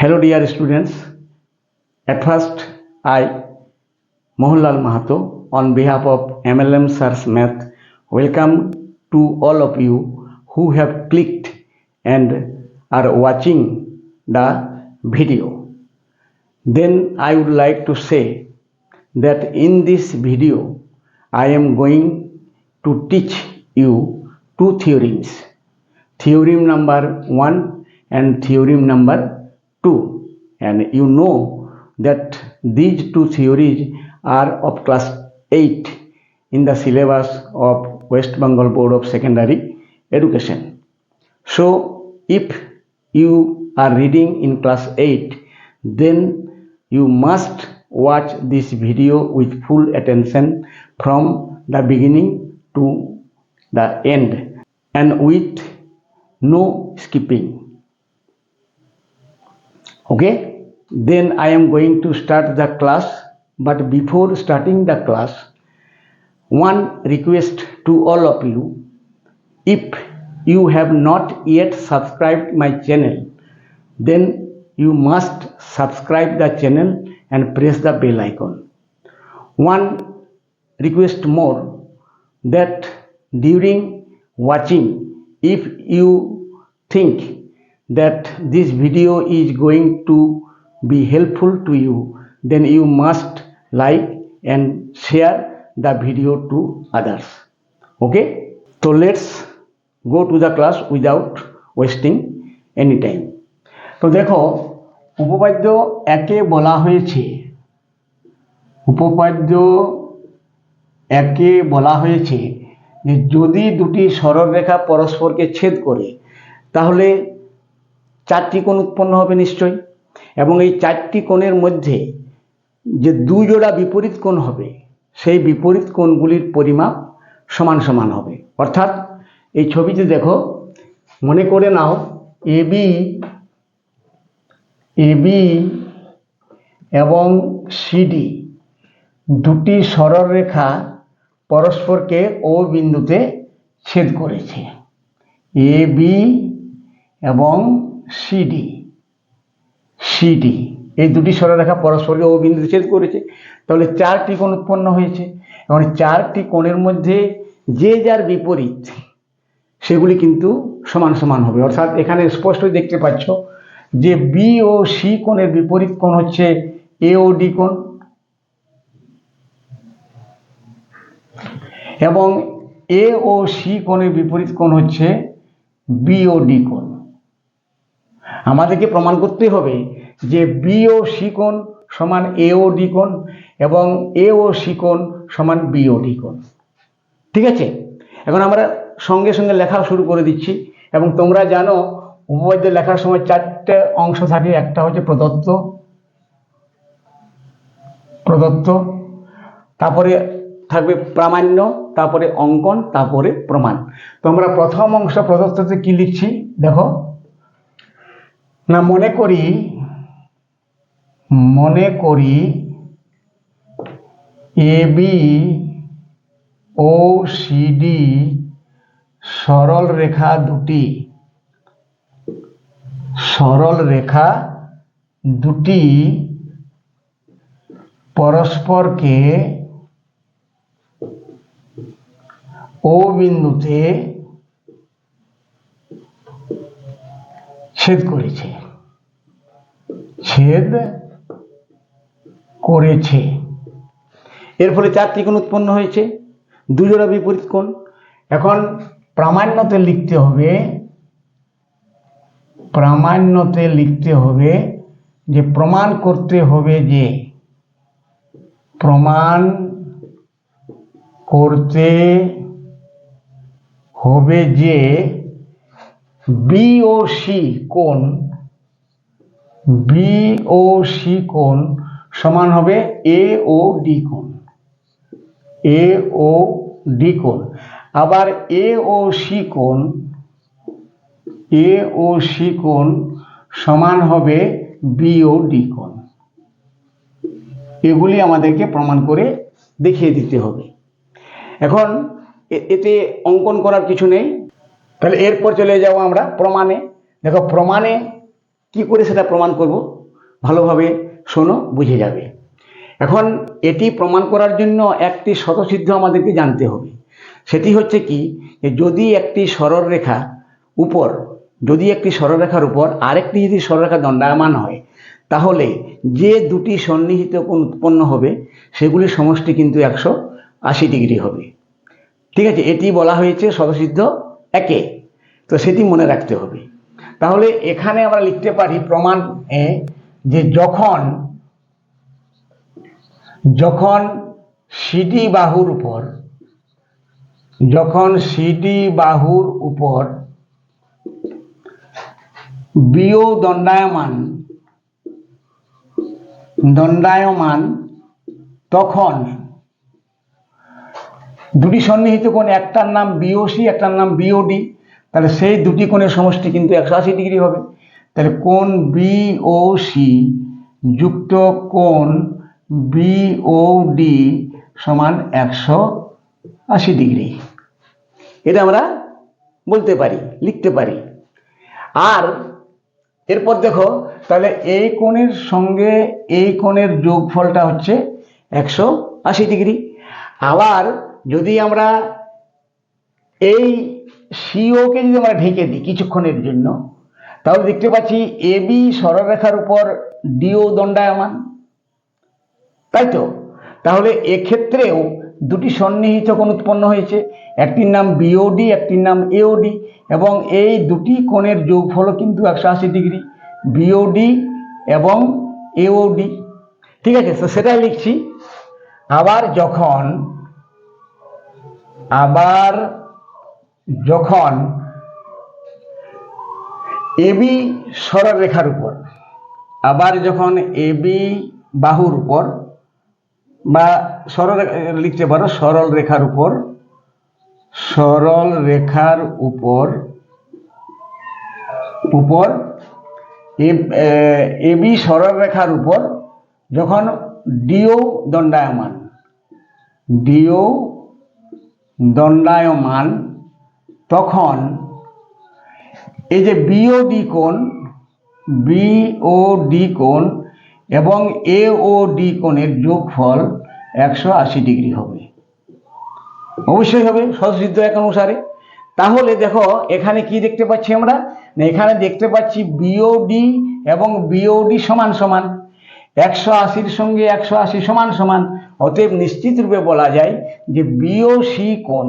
Hello dear students, at first I, Mohanlal Mahato, on behalf of MLM Sirs Math, welcome to all of you who have clicked and are watching the video. Then I would like to say that in this video I am going to teach you two theorems, theorem number 1 and theorem number 2, and you know that these two theories are of class 8 in the syllabus of West Bengal Board of Secondary Education. So if you are reading in class 8, then you must watch this video with full attention from the beginning to the end and with no skipping. Okay, then I am going to start the class, but before starting the class, one request to all of you: if you have not yet subscribed my channel, then you must subscribe the channel and press the bell icon. One request more, that during watching, if you think that this video is going to be helpful to you, then you must like and share the video to others. Okay, so let's go to the class without wasting any time. তো দেখো, উপপাদ্য একে বলা হয়েছে, যে যদি দুটি সরলরেখা পরস্পরকে ছেদ করে তাহলে চারটি কোণ উৎপন্ন হবে নিশ্চয়ই, এবং এই চারটি কোণের মধ্যে যে দুই জোড়া বিপরীত কোণ হবে সেই বিপরীত কোণগুলির পরিমাপ সমান সমান হবে। অর্থাৎ এই ছবিতে দেখো, মনে করে নাও এবি এবং সিডি দুটি সরলরেখা পরস্পরকে ও বিন্দুতে ছেদ করেছে। এবি এবং সিডি এই দুটি সরলরেখা পরস্পরকে ও বিন্দুতে ছেদ করেছে, তাহলে চারটি কোণ উৎপন্ন হয়েছে, এবং চারটি কোণের মধ্যে যে যার বিপরীত সেগুলি কিন্তু সমান সমান হবে। অর্থাৎ এখানে স্পষ্টই দেখতে পাচ্ছ যে বি ও সি কোণের বিপরীত কোণ হচ্ছে এ ও ডি কোণ, এবং এ ও সি কোণের বিপরীত কোণ হচ্ছে বি ও ডি কোণ। আমাদেরকে প্রমাণ করতে হবে যে বি ও সি কোণ সমান এ ও ডি কোণ এবং এ ও সি কোণ সমান বি ও ডি কোণ। ঠিক আছে, এখন আমরা সঙ্গে সঙ্গে লেখা শুরু করে দিচ্ছি। এবং তোমরা জানো, উপপাদ্য লেখার সময় চারটে অংশ থাকে। একটা হচ্ছে প্রদত্ত, তারপরে থাকবে প্রামাণ্য, তারপরে অঙ্কন, তারপরে প্রমাণ। তো আমরা প্রথম অংশ প্রদত্ততে কি লিখছি দেখো না, মনে করি এবি ও সিডি সরল রেখা দুটি পরস্পরকে ও বিন্দুতে ছেদ করেছে। এর ফলে চারটি কোণ উৎপন্ন হয়েছে, দুই জোড়া বিপরীত কোণ। এখন প্রামাণ্যতে লিখতে হবে যে প্রমাণ করতে হবে যে বি ও সি কোণ সমান হবে এ ও ডি কোণ। আবার এ ও সি কোণ সমান হবে বি ও ডি কোণ। এগুলি আমাদেরকে প্রমাণ করে দেখিয়ে দিতে হবে। এখন এতে অঙ্কন করার কিছু নেই, তাহলে এরপর চলে যাব আমরা প্রমাণে। দেখো, প্রমাণে কি করে সেটা প্রমাণ করব ভালোভাবে শোনো, বুঝে যাবে। এখন এটি প্রমাণ করার জন্য একটি স্বতঃসিদ্ধ আমাদেরকে জানতে হবে। সেটি হচ্ছে কি, যদি একটি সরলরেখার উপর আরেকটি যদি সরলরেখা দণ্ডায়মান হয়, তাহলে যে দুটি সন্নিহিত কোণ উৎপন্ন হবে সেগুলির সমষ্টি কিন্তু 180 ডিগ্রি হবে। ঠিক আছে, এটি বলা হয়েছে স্বতঃসিদ্ধ একে, তো সেটি মনে রাখতে হবে। তাহলে এখানে আমরা লিখতে পারি প্রমাণ যে যখন সিডি বাহুর উপর বিও দণ্ডায়মান তখন দুটি সন্নিহিত কোণ, একটার নাম বিওসি একটার নাম বিওডি, তাহলে সেই দুটি কোণের সমষ্টি কিন্তু 180 ডিগ্রি হবে। তাহলে কোণ বিওসি যুক্ত কোণ বিওডি সমান 180 ডিগ্রি, এটা আমরা বলতে পারি, লিখতে পারি। আর এরপর দেখো, তাহলে এই কোণের সঙ্গে এই কোণের যোগফলটা হচ্ছে 180 ডিগ্রি। আবার যদি আমরা এই সিওকে যদি আমরা ঢেকে দিই কিছুক্ষণের জন্য, তাহলে দেখতে পাচ্ছি এবি সরলরেখার উপর ডিও দণ্ডায়মান, তাই তো? তাহলে এক্ষেত্রেও দুটি সন্নিহিত কোণ উৎপন্ন হয়েছে, একটির নাম বিওডি একটির নাম এওডি, এবং এই দুটি কোণের যোগফল কিন্তু 180 ডিগ্রি, বিওডি এবং এওডি। ঠিক আছে, তো সেটাই লিখছি। আবার যখন এবি সরলরেখার উপর, এবি বাহুর উপর বা লিখতে পারো সরল রেখার উপর এবি সরলরেখার উপর যখন ডিও দণ্ডায়মান তখন এই যে বিওডি কোণ এবং এওডি কোণের যোগফল 180 ডিগ্রি হবে, অবশ্যই হবে স্বতঃসিদ্ধ এক অনুসারে। তাহলে দেখো এখানে কি দেখতে পাচ্ছি আমরা, এখানে দেখতে পাচ্ছি বিওডি এবং বিওডি সমান সমান, 180 সঙ্গে 180 সমান সমান। অতএব নিশ্চিত রূপে বলা যায় যে বিওসি কোণ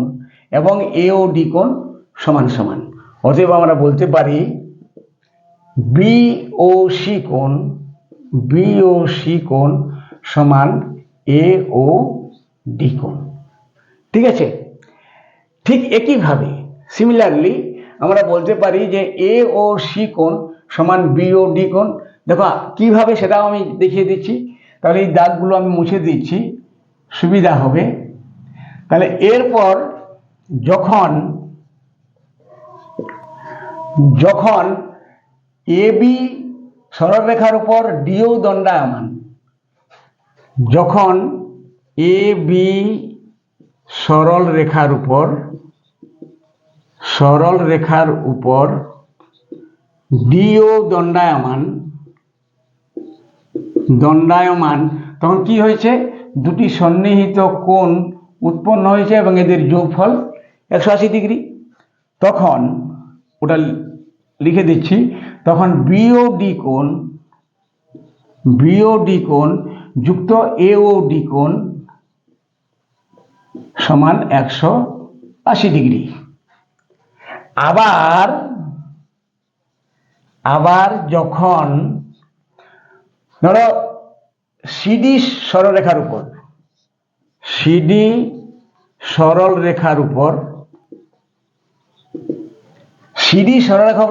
এবং এওডি কোণ সমান সমান। অতএব আমরা বলতে পারি বিওসি কোণ সমান এওডি কোণ। ঠিক আছে, ঠিক একইভাবে সিমিলারলি আমরা বলতে পারি যে এওসি কোণ সমান বিওডি কোণ। দেখো কিভাবে সেটাও আমি দেখিয়ে দিচ্ছি, তাহলে এই দাগগুলো আমি মুছে দিচ্ছি, সুবিধা হবে। তাহলে এরপর যখন এবি সরলরেখার উপর ডিও দণ্ডায়মান, যখন এবি সরলরেখার উপর ডিও দণ্ডায়মান তখন কি হয়েছে, দুটি সন্নিহিত কোণ উৎপন্ন হয়েছে এবং এদের যোগফল 180 ডিগ্রি। তখন ওটা লিখে দিচ্ছি, তখন বিওডি কোণ যুক্ত এওডি কোণ সমান 180 ডিগ্রি। আবার যখন ধরো সিডি সরলরেখার উপর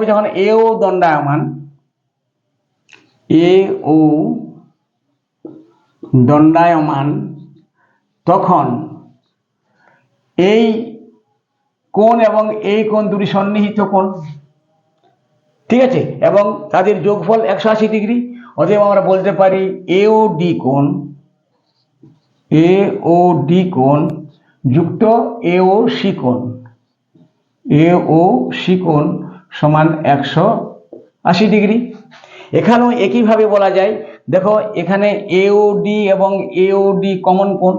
যখন এও দণ্ডায়মান তখন এই কোণ এবং এই কোণ দুটি সন্নিহিত কোণ, ঠিক আছে, এবং তাদের যোগফল 180 ডিগ্রি। অতএব আমরা বলতে পারি এওডি কোণ যুক্ত এওসি কোণ সমান 180 ডিগ্রি। এখানেও একইভাবে বলা যায়। দেখো এখানে এওডি এবং এওডি কমন কোণ,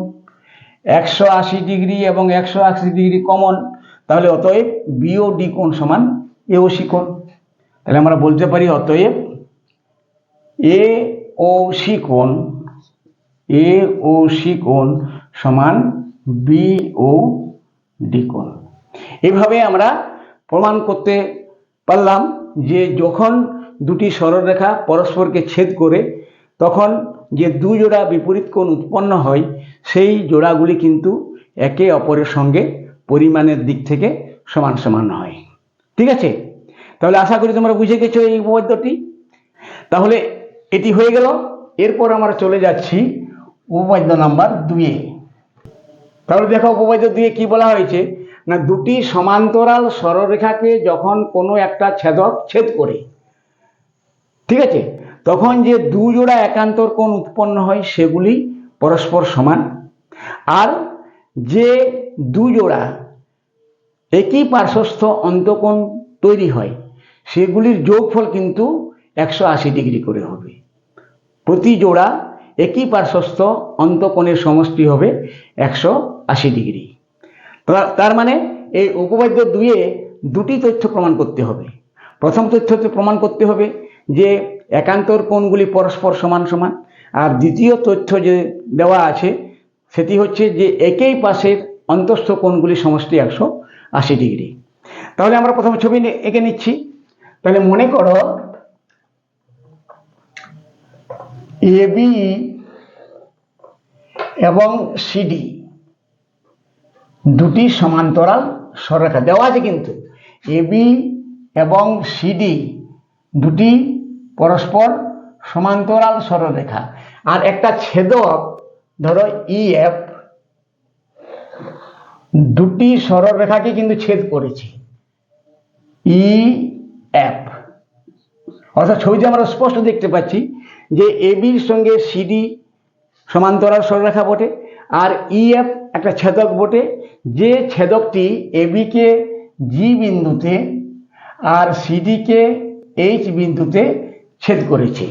180 ডিগ্রি এবং 180 ডিগ্রি কমন, তাহলে অতএব বিওডি কোণ সমান এওসি কোণ। তাহলে আমরা বলতে পারি অতএব এওসি কোণ সমান বিওডি কোণ। এভাবে আমরা প্রমাণ করতে পারলাম যে যখন দুটি সরলরেখা পরস্পরকে ছেদ করে তখন যে দুই জোড়া বিপরীত কোণ উৎপন্ন হয় সেই জোড়াগুলি কিন্তু একে অপরের সঙ্গে পরিমাণের দিক থেকে সমান সমান হয়। ঠিক আছে, তাহলে আশা করি তোমরা বুঝে গেছো এই উপপাদ্যটি। তাহলে এটি হয়ে গেল। এরপর আমরা চলে যাচ্ছি উপপাদ্য নাম্বার 2-এ। তাহলে দেখো উপপাদ্য 2-এ কি বলা হয়েছে না, দুটি সমান্তরাল সরলরেখাকে যখন কোনো একটা ছেদক ছেদ করে, ঠিক আছে, তখন যে দুই জোড়া একান্তর কোণ উৎপন্ন হয় সেগুলি পরস্পর সমান, আর যে দুই জোড়া একই পার্শ্বস্থ অন্তঃকোণ তৈরি হয় সেগুলির যোগফল কিন্তু 180 ডিগ্রি করে হবে। প্রতি জোড়া একই পার্শ্বস্থ অন্তঃকোণের সমষ্টি হবে 180 ডিগ্রি। তার মানে এই উপপাদ্য 2-এ দুটি তথ্য প্রমাণ করতে হবে। প্রথম তথ্যতে প্রমাণ করতে হবে যে একান্তর কোণগুলি পরস্পর সমান সমান, আর দ্বিতীয় তথ্য যে দেওয়া আছে সেটি হচ্ছে যে একই পাশের অন্তঃস্থ কোণগুলি সমষ্টি 180 ডিগ্রি। তাহলে আমরা প্রথমে ছবি এঁকে নিচ্ছি। তাহলে মনে করো এবি এবং সিডি দুটি সমান্তরাল সরলরেখা দেওয়া আছে, কিন্তু এবি এবং সিডি দুটি পরস্পর সমান্তরাল সরলরেখা, আর একটা ছেদক ধরো ইএফ দুটি সরলরেখাকে কিন্তু ছেদ করেছে ইএফ। অর্থাৎ ছবিতে আমরা স্পষ্ট দেখতে পাচ্ছি যে এবির সঙ্গে সিডি সমান্তরাল সরলরেখা বটে, আর ইএফ একটা ছেদক বটে, যে ছেদকটি এবিকে জি বিন্দুতে আর সিডিকে এইচ বিন্দুতে ছেদ করেছে।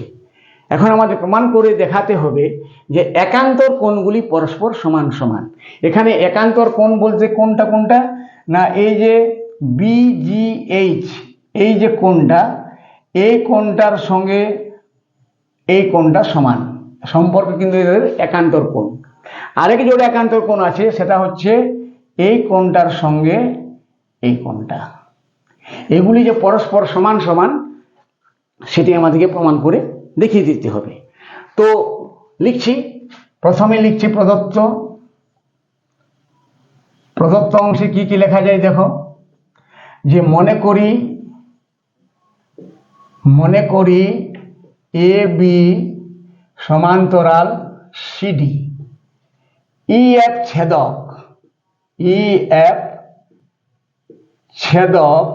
এখন আমাদের প্রমাণ করে দেখাতে হবে যে একান্তর কোণগুলি পরস্পর সমান সমান। এখানে একান্তর কোণ বলতে কোনটা কোনটা না, এই যে বিজিএইচ, এই যে কোণটা, এই কোণটার সঙ্গে এই কোণটা সমান, সম্পর্ক কিন্তু এদের একান্তর কোণ। আরেক জোড়া একান্তর কোণ আছে, সেটা হচ্ছে এই কোণটার সঙ্গে এই কোণটা। এগুলি যে পরস্পর সমান সমান সেটি আমাদেরকে প্রমাণ করে দেখিয়ে দিতে হবে। তো লিখছি, প্রথমে লিখছি প্রদত্ত অংশে কি কি লেখা যায় দেখো, যে মনে করি এ বি সমান্তরাল সিডি, ইএফ ছেদক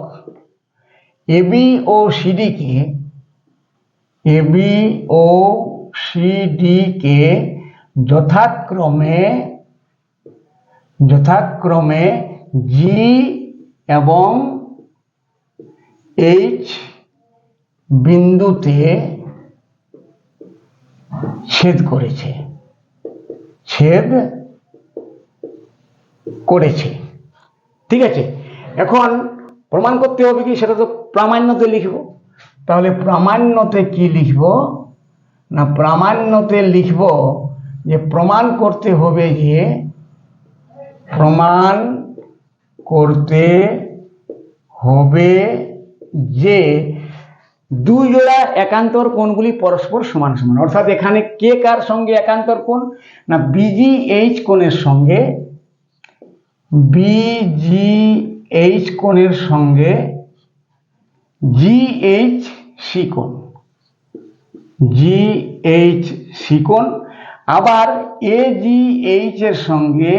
এবি ও সিডিকে যথাক্রমে জি এবং এইচ বিন্দুতে ছেদ করেছে। ঠিক আছে, এখন প্রমাণ করতে হবে কি, সেটা তো প্রামাণ্যতে লিখব। তাহলে প্রামাণ্যতে কি লিখব না, প্রামাণ্যতে লিখব যে প্রমাণ করতে হবে যে দুই জোড়া একান্তর কোণগুলি পরস্পর সমান সমান। অর্থাৎ এখানে কে কার সঙ্গে একান্তর কোণ না, বিজিএইচ কোণের সঙ্গে জিএইচসি কোণ, আবার এজিএইচ এর সঙ্গে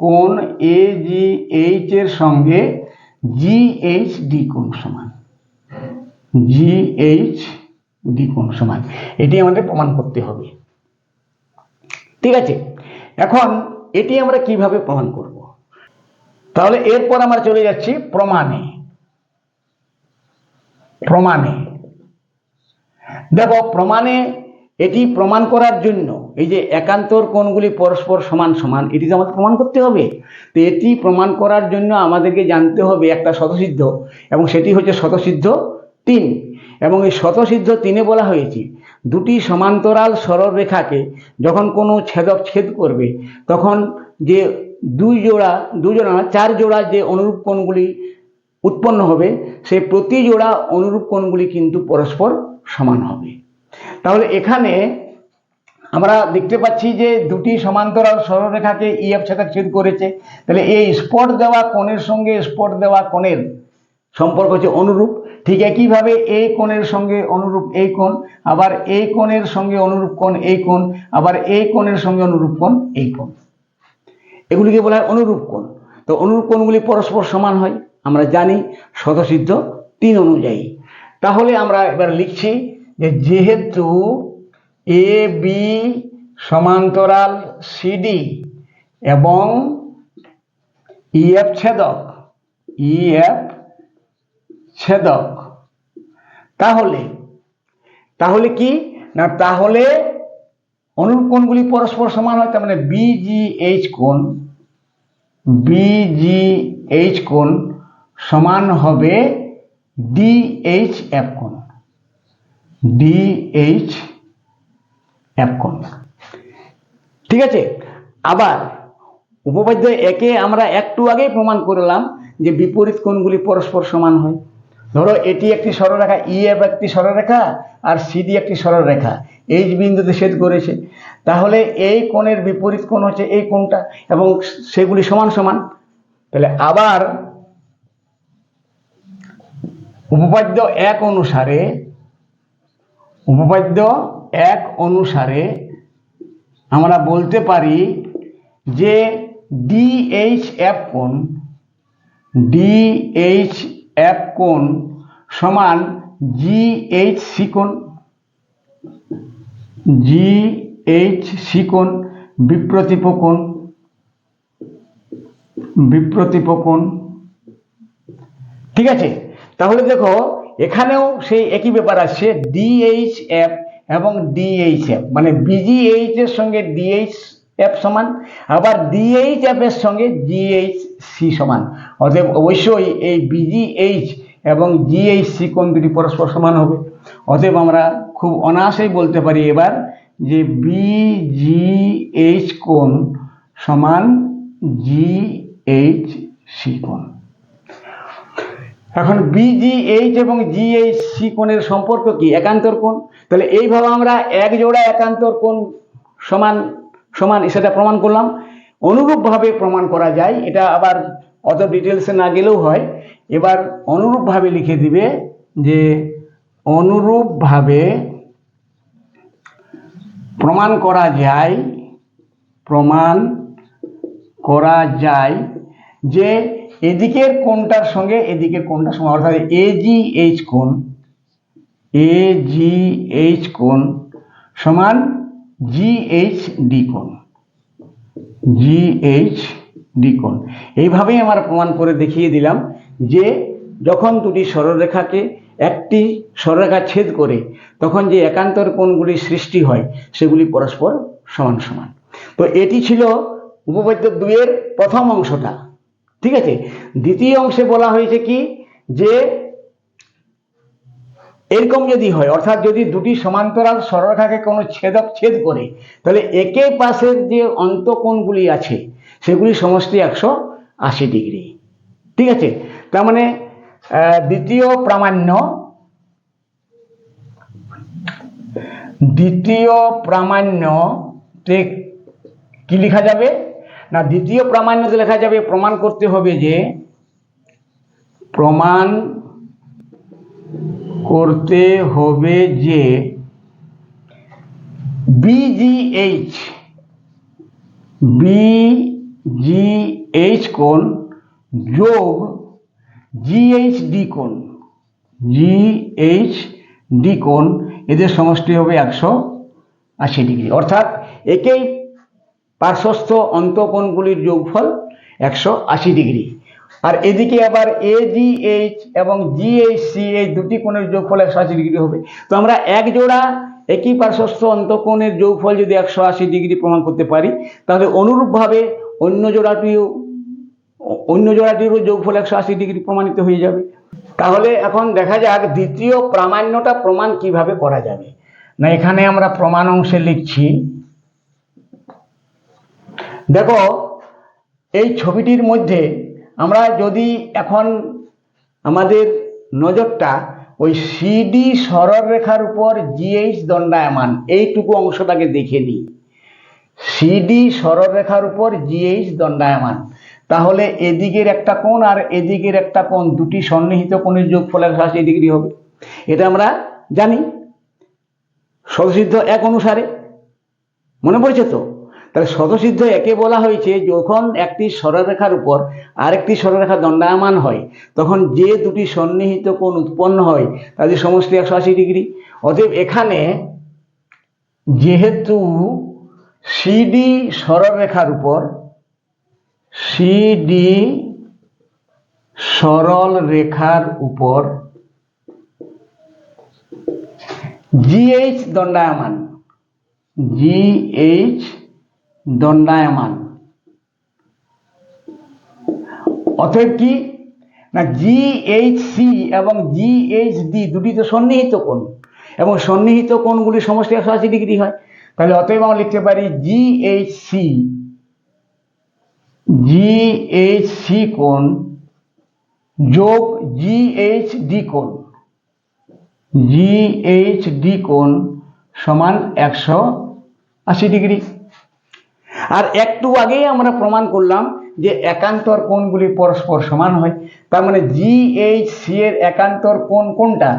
কোণ এজিএইচ এর সঙ্গে জিএইচডি কোণ সমান। এটি আমাদের প্রমাণ করতে হবে। ঠিক আছে, এখন এটি আমরা কিভাবে প্রমাণ করব? তাহলে এরপর আমরা চলে যাচ্ছি প্রমাণে। দেখো প্রমাণে এটি প্রমাণ করার জন্য এই যে একান্তর কোণগুলি পরস্পর সমান সমান এটি তো আমাদের প্রমাণ করতে হবে। তো এটি প্রমাণ করার জন্য আমাদেরকে জানতে হবে একটা স্বতঃসিদ্ধ, এবং সেটি হচ্ছে স্বতঃসিদ্ধ 3। এবং এই স্বতঃসিদ্ধ 3-এ বলা হয়েছে দুটি সমান্তরাল সরলরেখাকে যখন কোনো ছেদক ছেদ করবে তখন যে দুই জোড়া 4 জোড়া যে অনুরূপ কোণগুলি উৎপন্ন হবে সেই প্রতি জোড়া অনুরূপ কোণগুলি কিন্তু পরস্পর সমান হবে। তাহলে এখানে আমরা দেখতে পাচ্ছি যে দুটি সমান্তরাল সরলরেখাকে ইএফ ছেদক ছেদ করেছে, তাহলে এই স্পট দেওয়া কোণের সঙ্গে স্পট দেওয়া কোণের সম্পর্ক হচ্ছে অনুরূপ। ঠিক একইভাবে এই কোণের সঙ্গে অনুরূপ এই কোণ, আবার এই কোণের সঙ্গে অনুরূপ কোণ এই কোণ, আবার এই কোণের সঙ্গে অনুরূপ কোণ এই কোণ, এগুলিকে বলা হয় অনুরূপ কোণ। তো অনুরূপ কোণগুলি পরস্পর সমান হয় আমরা জানি স্বতঃসিদ্ধ 3 অনুযায়ী। তাহলে আমরা এবার লিখছি যে যেহেতু এ বি সমান্তরাল সিডি এবং ইএফ ছেদক, তাহলে কি না, তাহলে অনুরূপ কোণগুলি পরস্পর সমান হয়। তার মানে বিজিএইচ কোণ সমান হবে ডিএইচএফ কোণ। ঠিক আছে। আবার উপপাদ্য একে আমরা একটু আগেই প্রমাণ করলাম যে বিপরীত কোণগুলি পরস্পর সমান হয়। ধরো এটি একটি সরলরেখা, ইএফ একটি সরলরেখা আর সিডি একটি সরলরেখা, এইচ বিন্দুতে ছেদ করেছে, তাহলে এই কোণের বিপরীত কোণ হচ্ছে এই কোণটা এবং সেগুলি সমান সমান। তাহলে আবার উপপাদ্য এক অনুসারে আমরা বলতে পারি যে ডিএইচএফ কোণ সমান জিএইচসি কোণ বিপ্রতীপ কোণ। ঠিক আছে। তাহলে দেখো এখানেও সেই একই ব্যাপার আসছে, ডিএইচএফ এবং ডিএইচএফ মানে বিজিএইচ এর সঙ্গে ডিএইচএফ সমান, আবার ডিএইচএফ এর সঙ্গে জিএইচসি সমান। অতএব অবশ্যই এই বিজিএইচ এবং জিএইচসি কোণ দুটি পরস্পর সমান হবে। অতএব আমরা খুব অনায়াসেই বলতে পারি এবার যে বিজিএইচ কোণ সমান জিএইচসি কোণ। এখন বিজিএইচ এবং জিএইচসি কোণের সম্পর্ক কি? একান্তর কোণ। তাহলে এইভাবে আমরা এক জোড়া একান্তর কোণ সমান সমান সেটা প্রমাণ করলাম। অনুরূপভাবে প্রমাণ করা যায়, এটা আবার অত ডিটেলসে না গেলেও হয়। এবার অনুরূপভাবে লিখে দিবে যে অনুরূপভাবে প্রমাণ করা যায় যে এদিকের কোণটার সঙ্গে এদিকের কোণটা সমান, অর্থাৎ এজিএইচ কোণ সমান জিএইচডি কোণ। এইভাবেই আমরা প্রমাণ করে দেখিয়ে দিলাম যে যখন দুটি সরলরেখাকে একটি সরলরেখা ছেদ করে তখন যে একান্তর কোণগুলি সৃষ্টি হয় সেগুলি পরস্পর সমান সমান। তো এটি ছিল উপপাদ্য 2-এর প্রথম অংশটা। ঠিক আছে। দ্বিতীয় অংশে বলা হয়েছে কি যে এরকম যদি হয়, অর্থাৎ যদি দুটি সমান্তরাল সরলরেখাকে কোনো ছেদক ছেদ করে তাহলে একে পাশের যে অন্তঃকোণগুলি আছে সেগুলি সমষ্টি 180 ডিগ্রি। ঠিক আছে। তার মানে দ্বিতীয় প্রামাণ্যতে কি লেখা যাবে না, দ্বিতীয় প্রামাণ্যতে লেখা যাবে প্রমাণ করতে হবে যে বিজিএইচ কোণ যোগ জিএইচডি কোণ এদের সমষ্টি হবে 180 ডিগ্রি। অর্থাৎ একেই পার্শ্বস্থ অন্তঃকোণগুলির যোগফল 180 ডিগ্রি। আর এদিকে আবার AGH এবং GHC এই দুটি কোণের যোগফল 180 ডিগ্রি হবে। তো আমরা এক জোড়া একই পার্শ্বস্থ অন্তঃকোণের যোগফল যদি 180 ডিগ্রি প্রমাণ করতে পারি, তাহলে অনুরূপভাবে অন্য জোড়াটিরও যোগফল 180 ডিগ্রি প্রমাণিত হয়ে যাবে। তাহলে এখন দেখা যাক দ্বিতীয় প্রামাণ্যটা প্রমাণ কিভাবে করা যাবে। না, এখানে আমরা প্রমাণ অংশে লিখছি। দেখো, এই ছবিটির মধ্যে আমরা যদি এখন আমাদের নজরটা ওই CD সরলরেখার উপর GH দণ্ডায়মান এইটুকু অংশটাকে দেখে নিই। CD সরলরেখার উপর GH দণ্ডায়মান, তাহলে এদিকের একটা কোণ আর এদিকের একটা কোণ, দুটি সন্নিহিত কোণের যোগফল 180 ডিগ্রি হবে। এটা আমরা জানি স্বতঃসিদ্ধ 1 অনুসারে, মনে পড়ছে তো? তাহলে স্বতঃসিদ্ধ 1-এ বলা হয়েছে যখন একটি সরলরেখার উপর আরেকটি সরলরেখা দণ্ডায়মান হয় তখন যে দুটি সন্নিহিত কোণ উৎপন্ন হয় তাদের সমষ্টি 180 ডিগ্রি। অতএব এখানে যেহেতু CD সরলরেখার উপর GH দণ্ডায়মান, অতএব কি না, GHC এবং GHD দুটি তো সন্নিহিত কোণ এবং সন্নিহিত কোণগুলি সমষ্টি 180 ডিগ্রি হয়। তাহলে অতএব আমরা লিখতে পারি GHC কোণ যোগ GHD কোণ সমান 180 ডিগ্রি। আর একটু আগেই আমরা প্রমাণ করলাম যে একান্তর কোণগুলি পরস্পর সমান হয়। তার মানে GHC এর একান্তর কোণ কোনটা?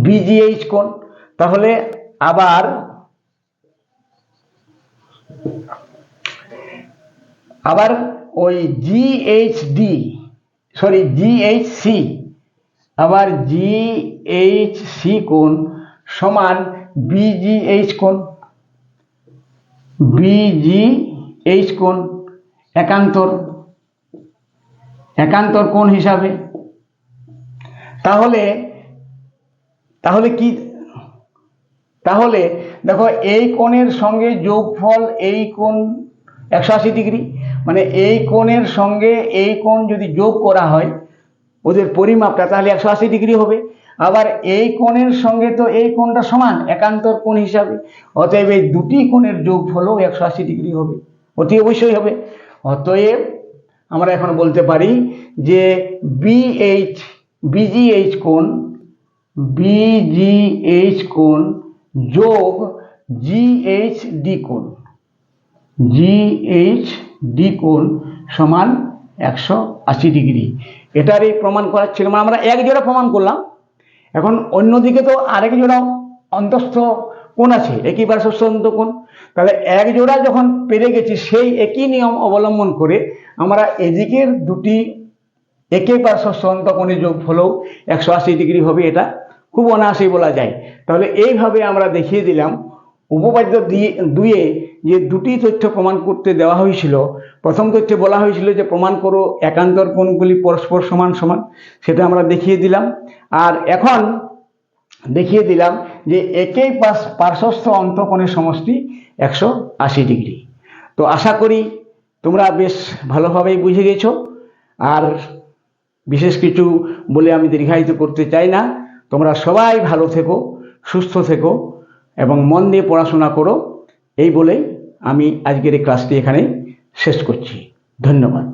BGH কোণ। তাহলে আবার ওই GHC আবার GHC কোণ সমান BGH কোণ একান্তর কোণ হিসাবে। তাহলে কি, তাহলে দেখো এই কোণের সঙ্গে যোগফল এই কোণ 180 ডিগ্রি, মানে এই কোণের সঙ্গে এই কোণ যদি যোগ করা হয় ওদের পরিমাপটা, তাহলে 180 ডিগ্রি হবে। আবার এই কোণের সঙ্গে তো এই কোণটা সমান একান্তর কোণ হিসাবে, অতএব এই দুটি কোণের যোগফলও 180 ডিগ্রি হবে, অতি অবশ্যই হবে। অতএব আমরা এখন বলতে পারি যে BGH কোণ যোগ GHD কোণ সমান 180 ডিগ্রি। এটারই প্রমাণ করার ছিল। আমরা এক জোড়া প্রমাণ করলাম, এখন অন্যদিকে তো আরেক জোড়া অন্তস্থ কোণ আছে, একই পার্শ্বস্থ অন্তঃকোণ। তাহলে এক জোড়া যখন পেরে গেছি, সেই একই নিয়ম অবলম্বন করে আমরা এদিকের দুটি একই পার্শ্বস্থ অন্তঃকোণের যোগফলও 180 ডিগ্রি হবে, এটা খুব অনায়াসেই বলা যায়। তাহলে এইভাবে আমরা দেখিয়ে দিলাম উপপাদ্য 2-এ যে দুটি তথ্য প্রমাণ করতে দেওয়া হয়েছিল। প্রথম তথ্যে বলা হয়েছিল যে প্রমাণ করো একান্তর কোণগুলি পরস্পর সমান সমান, সেটা আমরা দেখিয়ে দিলাম। আর এখন দেখিয়ে দিলাম যে একই পার্শ্বস্থ অন্তঃকোণের সমষ্টি 180 ডিগ্রি। তো আশা করি তোমরা বেশ ভালোভাবেই বুঝে গেছো। আর বিশেষ কিছু বলে আমি দীর্ঘায়িত করতে চাই না। তোমরা সবাই ভালো থেকো, সুস্থ থেকো এবং মন দিয়ে পড়াশোনা করো, এই বলেই আমি আজকের এই ক্লাসটি এখানে শেষ করছি। ধন্যবাদ।